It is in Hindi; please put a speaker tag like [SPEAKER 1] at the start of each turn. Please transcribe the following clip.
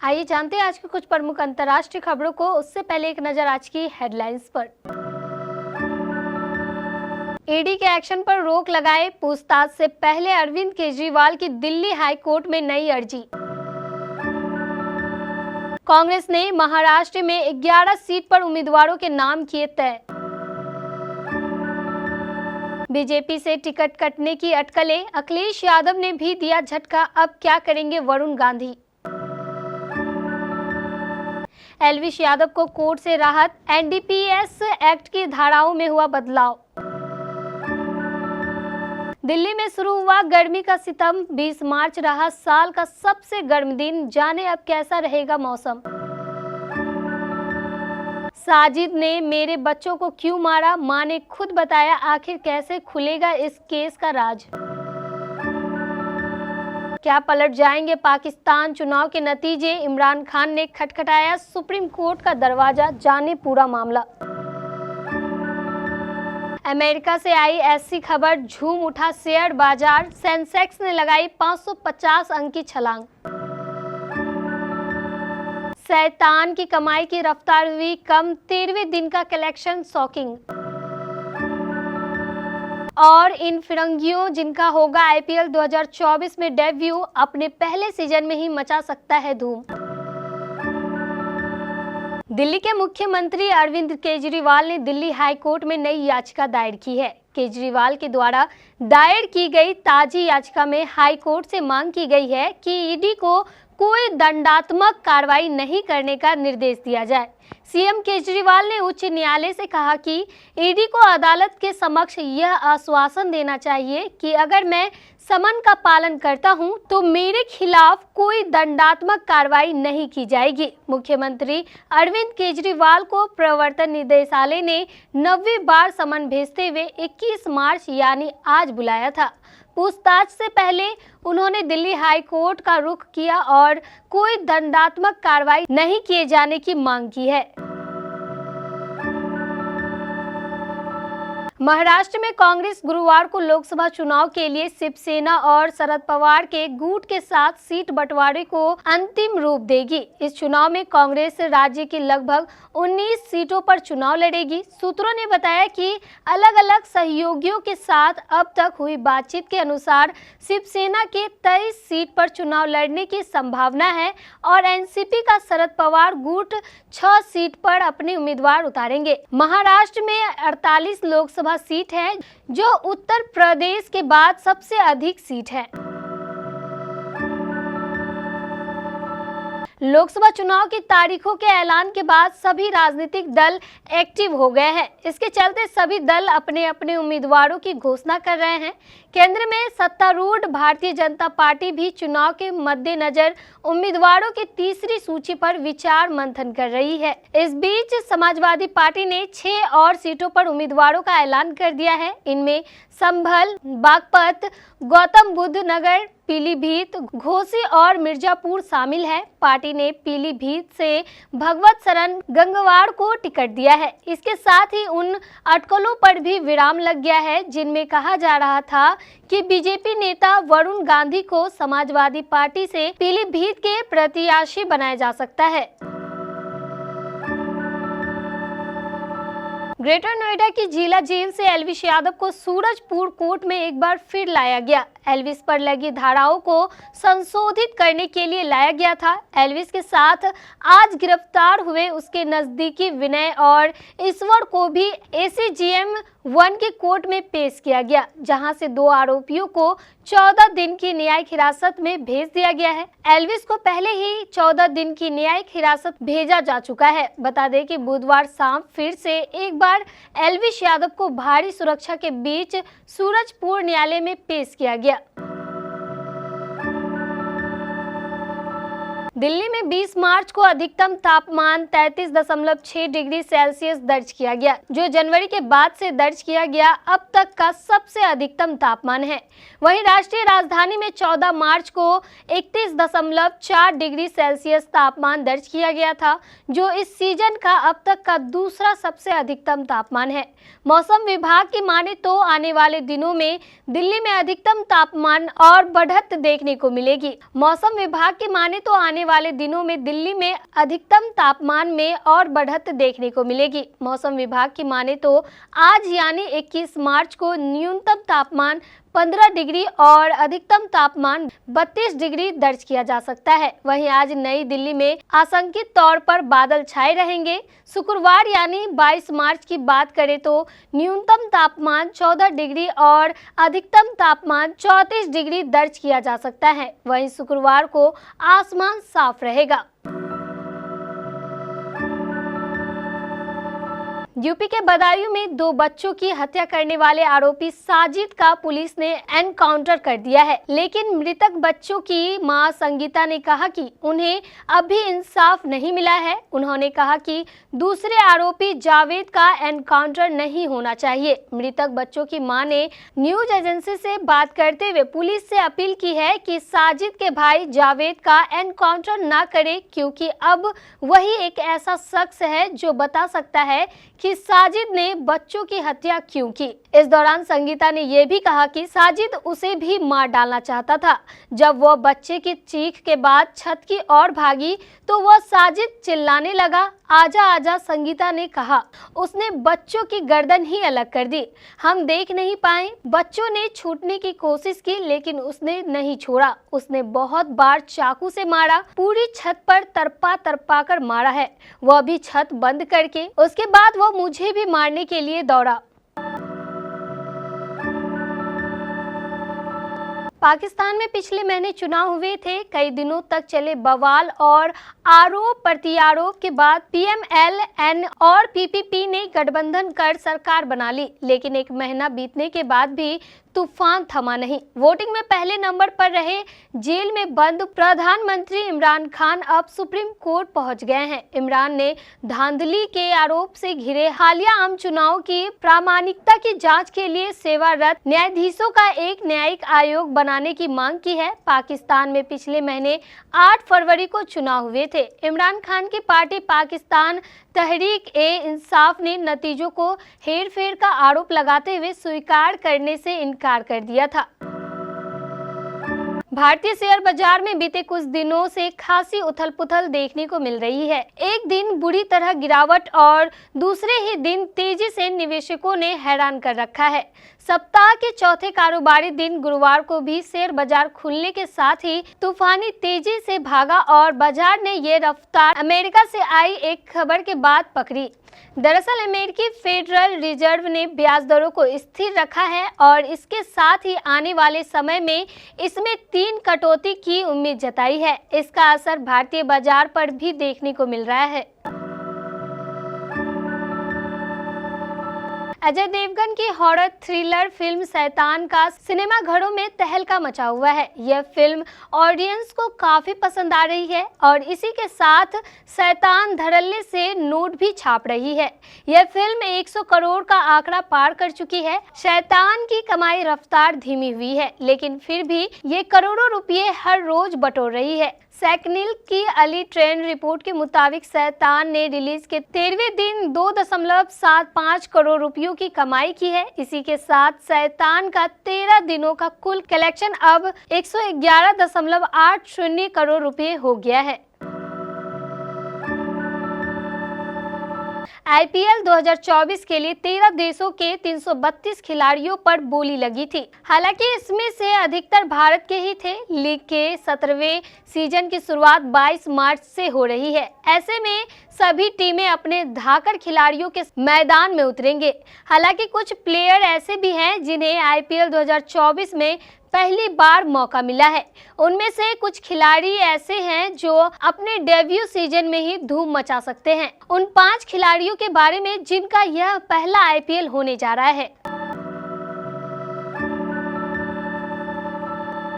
[SPEAKER 1] आइए जानते हैं आज की कुछ प्रमुख अंतर्राष्ट्रीय खबरों को। उससे पहले एक नजर आज की हेडलाइंस पर। ईडी के एक्शन पर रोक लगाए, पूछताछ से पहले अरविंद केजरीवाल की दिल्ली हाई कोर्ट में नई अर्जी। कांग्रेस ने महाराष्ट्र में 11 सीट पर उम्मीदवारों के नाम किए तय। बीजेपी से टिकट कटने की अटकलें, अखिलेश यादव ने भी दिया झटका। अब क्या करेंगे वरुण गांधी। एलविश यादव को कोर्ट से राहत, एनडीपीएस एक्ट की धाराओं में हुआ बदलाव। दिल्ली में शुरू हुआ गर्मी का सितम, 20 मार्च रहा साल का सबसे गर्म दिन। जाने अब कैसा रहेगा मौसम। साजिद ने मेरे बच्चों को क्यों मारा, मां ने खुद बताया। आखिर कैसे खुलेगा इस केस का राज। क्या पलट जाएंगे पाकिस्तान चुनाव के नतीजे, इमरान खान ने खटखटाया सुप्रीम कोर्ट का दरवाजा। जाने पूरा मामला। अमेरिका से आई ऐसी खबर, झूम उठा शेयर बाजार, सेंसेक्स ने लगाई 550 अंक की छलांग। शैतान की कमाई की रफ्तार हुई कम, 13वें दिन का कलेक्शन शॉकिंग। और इन फिरंगियों जिनका होगा आईपीएल 2024 में डेब्यू, अपने पहले सीजन में ही मचा सकता है धूम। दिल्ली के मुख्यमंत्री अरविंद केजरीवाल ने दिल्ली हाई कोर्ट में नई याचिका दायर की है। केजरीवाल के द्वारा दायर की गई ताजी याचिका में हाई कोर्ट से मांग की गई है कि ईडी को कोई दंडात्मक कार्रवाई नहीं करने का निर्देश दिया जाए। सीएम केजरीवाल ने उच्च न्यायालय से कहा कि ईडी को अदालत के समक्ष यह आश्वासन देना चाहिए कि अगर मैं समन का पालन करता हूं तो मेरे खिलाफ कोई दंडात्मक कार्रवाई नहीं की जाएगी। मुख्यमंत्री अरविंद केजरीवाल को प्रवर्तन निदेशालय ने 9वीं बार समन भेजते हुए 21 मार्च यानी आज बुलाया था। पूछताछ से पहले उन्होंने दिल्ली हाई कोर्ट का रुख किया और कोई दंडात्मक कार्रवाई नहीं किए जाने की मांग की है। महाराष्ट्र में कांग्रेस गुरुवार को लोकसभा चुनाव के लिए शिवसेना और शरद पवार के गुट के साथ सीट बंटवारे को अंतिम रूप देगी। इस चुनाव में कांग्रेस राज्य की लगभग 19 सीटों पर चुनाव लड़ेगी। सूत्रों ने बताया कि अलग अलग सहयोगियों के साथ अब तक हुई बातचीत के अनुसार शिवसेना के 23 सीट पर चुनाव लड़ने की संभावना है और एनसीपी का शरद पवार गुट 6 सीट पर अपने उम्मीदवार उतारेंगे। महाराष्ट्र में 48 लोकसभा सीट है, जो उत्तर प्रदेश के बाद सबसे अधिक सीट है। लोकसभा चुनाव की तारीखों के ऐलान के बाद सभी राजनीतिक दल एक्टिव हो गए हैं। इसके चलते सभी दल अपने अपने उम्मीदवारों की घोषणा कर रहे हैं। केंद्र में सत्तारूढ़ भारतीय जनता पार्टी भी चुनाव के मद्देनजर उम्मीदवारों की तीसरी सूची पर विचार मंथन कर रही है। इस बीच समाजवादी पार्टी ने 6 और सीटों पर उम्मीदवारों का ऐलान कर दिया है। इनमें संभल, बागपत, गौतम बुद्ध नगर, पीलीभीत, घोसी और मिर्जापुर शामिल है। पार्टी ने पीलीभीत से भगवत शरण गंगवार को टिकट दिया है। इसके साथ ही उन अटकलों पर भी विराम लग गया है जिनमें कहा जा रहा था कि बीजेपी नेता वरुण गांधी को समाजवादी पार्टी से पीलीभीत के प्रत्याशी बनाया जा सकता है। ग्रेटर नोएडा की जिला जेल से एलविश यादव को सूरजपुर कोर्ट में एक बार फिर लाया गया। एलविश पर लगी धाराओं को संशोधित करने के लिए लाया गया था। एलविश के साथ आज गिरफ्तार हुए उसके नजदीकी विनय और ईश्वर को भी एसीजीएम 1 की कोर्ट में पेश किया गया, जहां से 2 आरोपियों को 14 दिन की न्यायिक हिरासत में भेज दिया गया है। एलविश को पहले ही 14 दिन की न्यायिक हिरासत भेजा जा चुका है। बता दें कि बुधवार शाम फिर से एक बार एलविश यादव को भारी सुरक्षा के बीच सूरजपुर न्यायालय में पेश किया गया। दिल्ली में 20 मार्च को अधिकतम तापमान 33.6 डिग्री सेल्सियस दर्ज किया गया, जो जनवरी के बाद से दर्ज किया गया अब तक का सबसे अधिकतम तापमान है। वहीं राष्ट्रीय राजधानी में 14 मार्च को 31.4 डिग्री सेल्सियस तापमान दर्ज किया गया था, जो इस सीजन का अब तक का दूसरा सबसे अधिकतम तापमान है। मौसम विभाग की माने तो आने वाले दिनों में दिल्ली में अधिकतम तापमान और बढ़त देखने को मिलेगी। मौसम विभाग की माने तो आने वाले दिनों में दिल्ली में अधिकतम तापमान में और बढ़त देखने को मिलेगी। मौसम विभाग की माने तो आज यानी 21 मार्च को न्यूनतम तापमान 15 डिग्री और अधिकतम तापमान 32 डिग्री दर्ज किया जा सकता है। वहीं आज नई दिल्ली में आंशिक तौर पर बादल छाए रहेंगे। शुक्रवार यानी 22 मार्च की बात करें तो न्यूनतम तापमान 14 डिग्री और अधिकतम तापमान 34 डिग्री दर्ज किया जा सकता है। वहीं शुक्रवार को आसमान साफ रहेगा। यूपी के बदायूं में 2 बच्चों की हत्या करने वाले आरोपी साजिद का पुलिस ने एनकाउंटर कर दिया है, लेकिन मृतक बच्चों की मां संगीता ने कहा कि उन्हें अभी इंसाफ नहीं मिला है। उन्होंने कहा कि दूसरे आरोपी जावेद का एनकाउंटर नहीं होना चाहिए। मृतक बच्चों की मां ने न्यूज एजेंसी से बात करते हुए पुलिस से अपील की है कि साजिद के भाई जावेद का एनकाउंटर न करे, क्योंकि अब वही एक ऐसा शख्स है जो बता सकता है कि साजिद ने बच्चों की हत्या क्यों की। इस दौरान संगीता ने यह भी कहा कि साजिद उसे भी मार डालना चाहता था। जब वह बच्चे की चीख के बाद छत की ओर भागी तो वह साजिद चिल्लाने लगा, आजा आजा। संगीता ने कहा उसने बच्चों की गर्दन ही अलग कर दी। हम देख नहीं पाए। बच्चों ने छूटने की कोशिश की लेकिन उसने नहीं छोड़ा। उसने बहुत बार चाकू से मारा, पूरी छत पर तरपा कर मारा है, वह भी छत बंद करके। उसके बाद वह मुझे भी मारने के लिए दौड़ा। पाकिस्तान में पिछले महीने चुनाव हुए थे। कई दिनों तक चले बवाल और आरोप प्रत्यारोप के बाद PMLN और PPP ने गठबंधन कर सरकार बना ली, लेकिन 1 महीना बीतने के बाद भी तूफान थमा नहीं। वोटिंग में पहले नंबर पर रहे जेल में बंद प्रधानमंत्री इमरान खान अब सुप्रीम कोर्ट पहुंच गए हैं। इमरान ने धांधली के आरोप से घिरे हालिया आम चुनाव की प्रामाणिकता की जांच के लिए सेवारत न्यायाधीशों का एक न्यायिक आयोग बनाने की मांग की है। पाकिस्तान में पिछले महीने 8 फरवरी को चुनाव हुए थे। इमरान खान की पार्टी पाकिस्तान तहरीक-ए-इंसाफ ने नतीजों को हेरफेर का आरोप लगाते हुए स्वीकार करने से इनकार कर दिया था। भारतीय शेयर बाजार में बीते कुछ दिनों से खासी उथल-पुथल देखने को मिल रही है। एक दिन बुरी तरह गिरावट और दूसरे ही दिन तेजी से निवेशकों ने हैरान कर रखा है। सप्ताह के चौथे कारोबारी दिन गुरुवार को भी शेयर बाजार खुलने के साथ ही तूफानी तेजी से भागा और बाजार ने ये रफ्तार अमेरिका से आई एक खबर के बाद पकड़ी। दरअसल अमेरिकी फेडरल रिजर्व ने ब्याज दरों को स्थिर रखा है और इसके साथ ही आने वाले समय में इसमें 3 कटौती की उम्मीद जताई है। इसका असर भारतीय बाजार पर भी देखने को मिल रहा है। अजय देवगन की हॉरर थ्रिलर फिल्म शैतान का सिनेमा घरों में तहलका मचा हुआ है। यह फिल्म ऑडियंस को काफी पसंद आ रही है और इसी के साथ शैतान धड़ल्ले से नोट भी छाप रही है। यह फिल्म 100 करोड़ का आंकड़ा पार कर चुकी है। शैतान की कमाई रफ्तार धीमी हुई है, लेकिन फिर भी ये करोड़ों रुपये हर रोज बटोर रही है। सैकनिल की अली ट्रेंड रिपोर्ट के मुताबिक शैतान ने रिलीज के 13वें दिन 2.75 करोड़ रुपयों की कमाई की है। इसी के साथ शैतान का 13 दिनों का कुल कलेक्शन अब 111.80 करोड़ रुपए हो गया है। IPL 2024 के लिए 13 देशों के 332 खिलाड़ियों पर बोली लगी थी। हालांकि इसमें से अधिकतर भारत के ही थे। लीग के 17वें सीजन की शुरुआत 22 मार्च से हो रही है। ऐसे में सभी टीमें अपने धाकड़ खिलाड़ियों के मैदान में उतरेंगे। हालांकि कुछ प्लेयर ऐसे भी हैं जिन्हें IPL 2024 में पहली बार मौका मिला है। उनमें से कुछ खिलाड़ी ऐसे हैं जो अपने डेब्यू सीजन में ही धूम मचा सकते हैं। उन 5 खिलाड़ियों के बारे में जिनका यह पहला IPL होने जा रहा है।